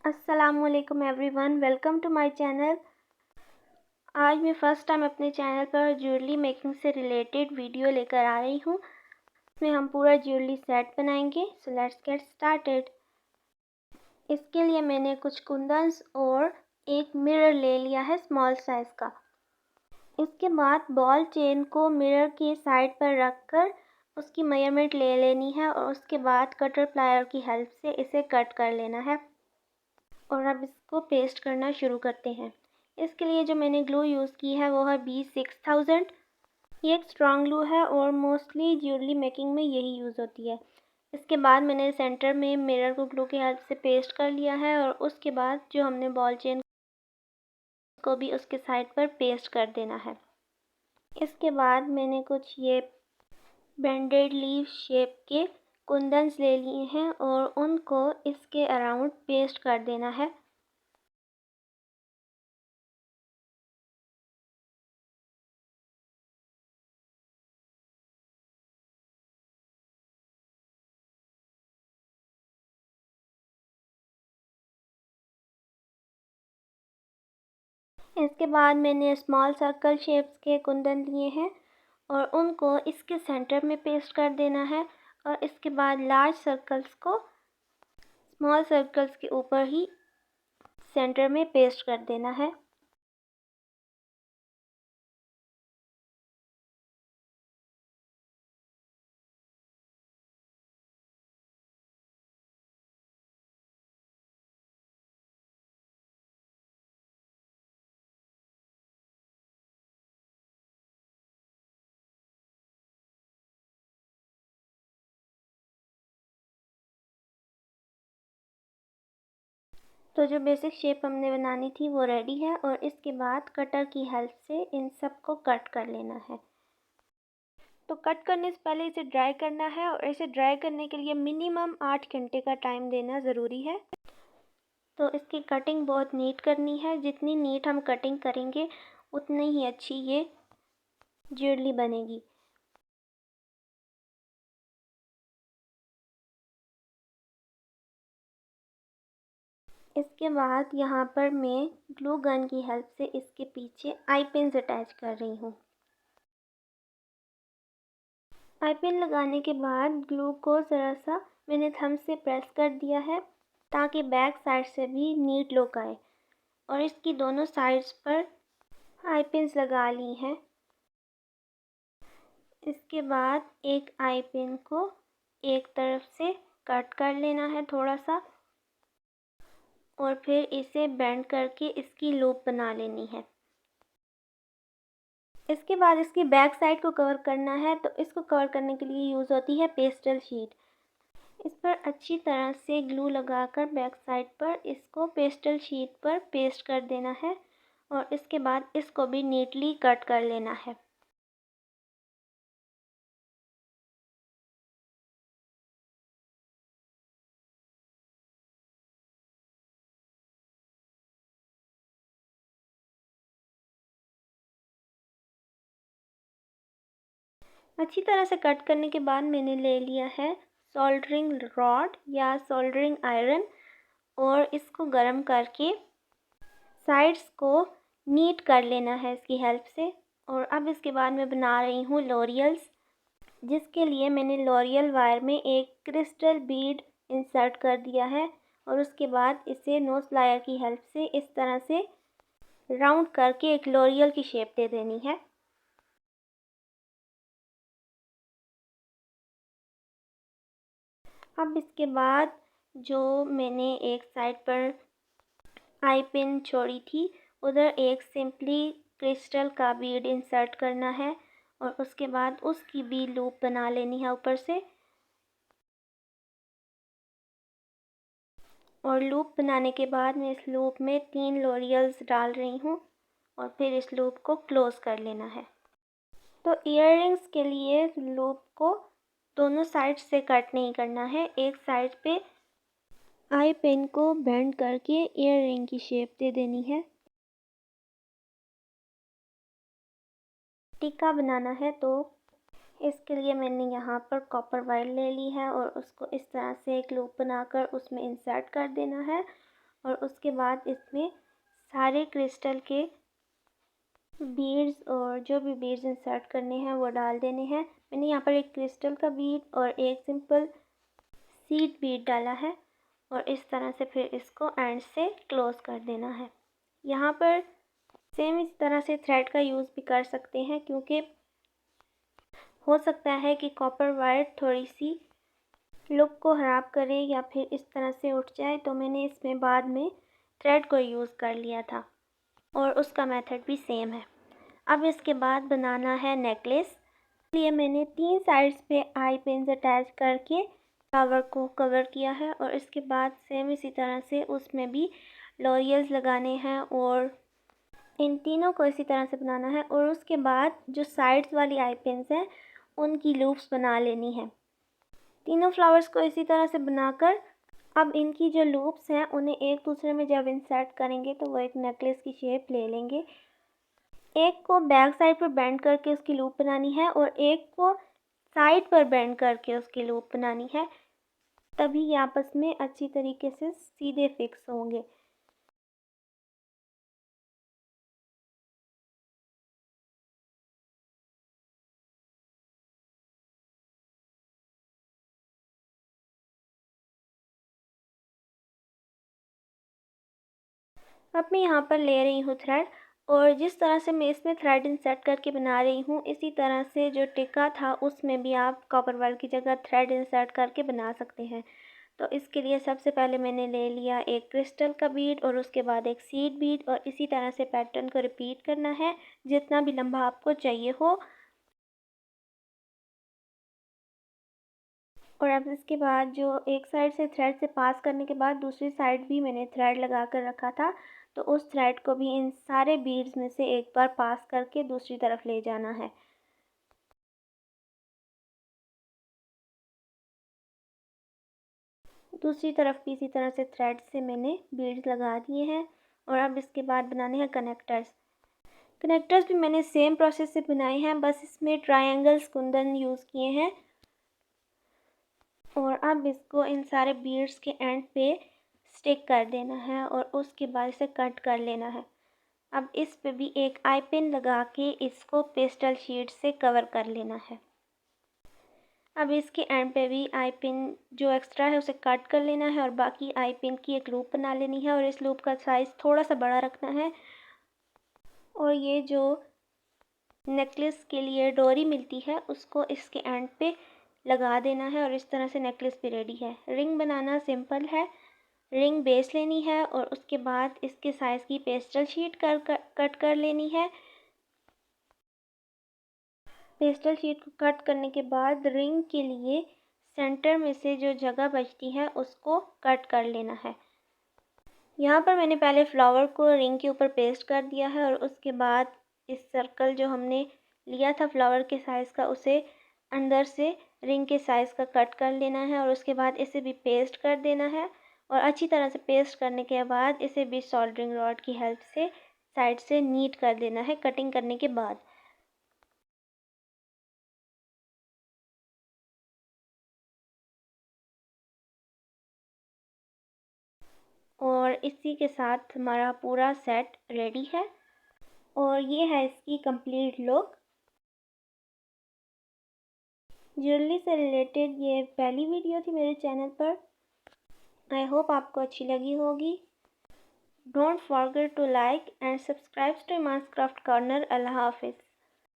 अस्सलामुअलैकुम everyone, welcome to my channel. आज मैं फ़र्स्ट टाइम अपने चैनल पर ज्वेलरी मेकिंग से रिलेटेड वीडियो लेकर आ रही हूँ। इसमें हम पूरा ज्वेलरी सेट बनाएंगे। So let's get started. इसके लिए मैंने कुछ कुंदन्स और एक मिरर ले लिया है स्मॉल साइज़ का। इसके बाद बॉल चेन को मिरर के साइड पर रखकर उसकी मेजरमेंट ले लेनी है और उसके बाद कटर प्लायर की हेल्प से इसे कट कर लेना है। और अब इसको पेस्ट करना शुरू करते हैं। इसके लिए जो मैंने ग्लू यूज़ की है वो है B6000। ये एक स्ट्रॉन्ग ग्लू है और मोस्टली ज्वेलरी मेकिंग में यही यूज़ होती है। इसके बाद मैंने सेंटर में मिरर को ग्लू की हेल्प से पेस्ट कर लिया है और उसके बाद जो हमने बॉल चेन को भी उसके साइड पर पेस्ट कर देना है। इसके बाद मैंने कुछ ये बेंडेड लीफ शेप के कुंदन्स ले लिए हैं और उनको इसके अराउंड पेस्ट कर देना है। इसके बाद मैंने स्मॉल सर्कल शेप्स के कुंदन लिए हैं और उनको इसके सेंटर में पेस्ट कर देना है और इसके बाद लार्ज सर्कल्स को स्मॉल सर्कल्स के ऊपर ही सेंटर में पेस्ट कर देना है। तो जो बेसिक शेप हमने बनानी थी वो रेडी है और इसके बाद कटर की हेल्प से इन सब को कट कर लेना है। तो कट करने से पहले इसे ड्राई करना है और इसे ड्राई करने के लिए मिनिमम 8 घंटे का टाइम देना ज़रूरी है। तो इसकी कटिंग बहुत नीट करनी है। जितनी नीट हम कटिंग करेंगे उतनी ही अच्छी ये ज्वेलरी बनेगी। इसके बाद यहाँ पर मैं ग्लू गन की हेल्प से इसके पीछे आई पिन्स अटैच कर रही हूँ। आई पिन लगाने के बाद ग्लू को ज़रा सा मैंने थंब से प्रेस कर दिया है ताकि बैक साइड से भी नीट लुक आए और इसकी दोनों साइड्स पर आई पिन्स लगा ली हैं। इसके बाद एक आई पिन को एक तरफ से कट कर लेना है थोड़ा सा और फिर इसे बेंड करके इसकी लूप बना लेनी है। इसके बाद इसकी बैक साइड को कवर करना है तो इसको कवर करने के लिए यूज़ होती है पेस्टल शीट। इस पर अच्छी तरह से ग्लू लगाकर बैक साइड पर इसको पेस्टल शीट पर पेस्ट कर देना है और इसके बाद इसको भी नीटली कट कर लेना है। अच्छी तरह से कट करने के बाद मैंने ले लिया है सोल्डरिंग रॉड या सोल्डरिंग आयरन और इसको गर्म करके साइड्स को नीट कर लेना है इसकी हेल्प से। और अब इसके बाद मैं बना रही हूँ लॉरियल्स, जिसके लिए मैंने लॉरियल वायर में एक क्रिस्टल बीड इंसर्ट कर दिया है और उसके बाद इसे नोज प्लायर की हेल्प से इस तरह से राउंड करके एक लॉरियल की शेप दे देनी है। अब इसके बाद जो मैंने एक साइड पर आई पिन छोड़ी थी उधर एक सिंपली क्रिस्टल का बीड इंसर्ट करना है और उसके बाद उसकी भी लूप बना लेनी है ऊपर से और लूप बनाने के बाद मैं इस लूप में 3 लॉरियल्स डाल रही हूँ और फिर इस लूप को क्लोज़ कर लेना है। तो इयररिंग्स के लिए लूप को दोनों साइड से कट नहीं करना है, एक साइड पे आई पिन को बेंड करके इयररिंग की शेप दे देनी है। टीका बनाना है तो इसके लिए मैंने यहाँ पर कॉपर वायर ले ली है और उसको इस तरह से एक लूप बनाकर उसमें इंसर्ट कर देना है और उसके बाद इसमें सारे क्रिस्टल के बीड्स और जो भी बीड्स इंसर्ट करने हैं वो डाल देने हैं। मैंने यहाँ पर एक क्रिस्टल का बीड और एक सिंपल सीड बीड डाला है और इस तरह से फिर इसको एंड से क्लोज कर देना है। यहाँ पर सेम इस तरह से थ्रेड का यूज़ भी कर सकते हैं, क्योंकि हो सकता है कि कॉपर वायर थोड़ी सी लुक को ख़राब करे या फिर इस तरह से उठ जाए, तो मैंने इसमें बाद में थ्रेड को यूज़ कर लिया था और उसका मेथड भी सेम है। अब इसके बाद बनाना है नेकलेस। इसलिए मैंने 3 साइड्स पे आई पिन्स अटैच करके फ्लावर को कवर किया है और इसके बाद सेम इसी तरह से उसमें भी लॉरियल्स लगाने हैं और इन तीनों को इसी तरह से बनाना है। और उसके बाद जो साइड्स वाली आई पिन्स हैं उनकी लूप्स बना लेनी है। तीनों फ्लावर्स को इसी तरह से बनाकर अब इनकी जो लूप्स हैं उन्हें एक दूसरे में जब इंसर्ट करेंगे तो वो एक नेकलेस की शेप ले लेंगे। एक को बैक साइड पर बेंड करके उसकी लूप बनानी है और एक को साइड पर बेंड करके उसकी लूप बनानी है, तभी ये आपस में अच्छी तरीके से सीधे फिक्स होंगे। अब मैं यहाँ पर ले रही हूँ थ्रेड और जिस तरह से मैं इसमें थ्रेड इंसर्ट करके बना रही हूँ इसी तरह से जो टिक्का था उसमें भी आप कॉपर वायर की जगह थ्रेड इंसर्ट करके बना सकते हैं। तो इसके लिए सबसे पहले मैंने ले लिया एक क्रिस्टल का बीड और उसके बाद एक सीड बीड और इसी तरह से पैटर्न को रिपीट करना है जितना भी लंबा आपको चाहिए हो। और अब इसके बाद जो एक साइड से थ्रेड से पास करने के बाद दूसरी साइड भी मैंने थ्रेड लगा कर रखा था, तो उस थ्रेड को भी इन सारे बीड्स में से एक बार पास करके दूसरी तरफ ले जाना है। दूसरी तरफ भी इसी तरह से थ्रेड से मैंने बीड्स लगा दिए हैं और अब इसके बाद बनाने हैं कनेक्टर्स। कनेक्टर्स भी मैंने सेम प्रोसेस से बनाए हैं, बस इसमें ट्रायंगल्स कुंदन यूज़ किए हैं। और अब इसको इन सारे बीड्स के एंड पे स्टिक कर देना है और उसके बाद इसे कट कर लेना है। अब इस पे भी एक आई पिन लगा के इसको पेस्टल शीट से कवर कर लेना है। अब इसके एंड पे भी आई पिन जो एक्स्ट्रा है उसे कट कर लेना है और बाकी आई पिन की एक लूप बना लेनी है और इस लूप का साइज़ थोड़ा सा बड़ा रखना है। और ये जो नेकलेस के लिए डोरी मिलती है उसको इसके एंड पे लगा देना है और इस तरह से नेकलेस भी रेडी है। रिंग बनाना सिंपल है। रिंग बेस लेनी है और उसके बाद इसके साइज़ की पेस्टल शीट कट कर लेनी है। पेस्टल शीट को कट करने के बाद रिंग के लिए सेंटर में से जो जगह बचती है उसको कट कर लेना है। यहाँ पर मैंने पहले फ्लावर को रिंग के ऊपर पेस्ट कर दिया है और उसके बाद इस सर्कल जो हमने लिया था फ्लावर के साइज़ का उसे अंदर से रिंग के साइज़ का कट कर लेना है और उसके बाद इसे भी पेस्ट कर देना है। और अच्छी तरह से पेस्ट करने के बाद इसे भी सोल्डरिंग रॉड की हेल्प से साइड से नीट कर देना है कटिंग करने के बाद। और इसी के साथ हमारा पूरा सेट रेडी है और ये है इसकी कंप्लीट लुक। ज्वेलरी से रिलेटेड ये पहली वीडियो थी मेरे चैनल पर। आई होप आपको अच्छी लगी होगी। Don't forget to like and subscribe to Iman's craft corner. अल्लाह हाफिज़।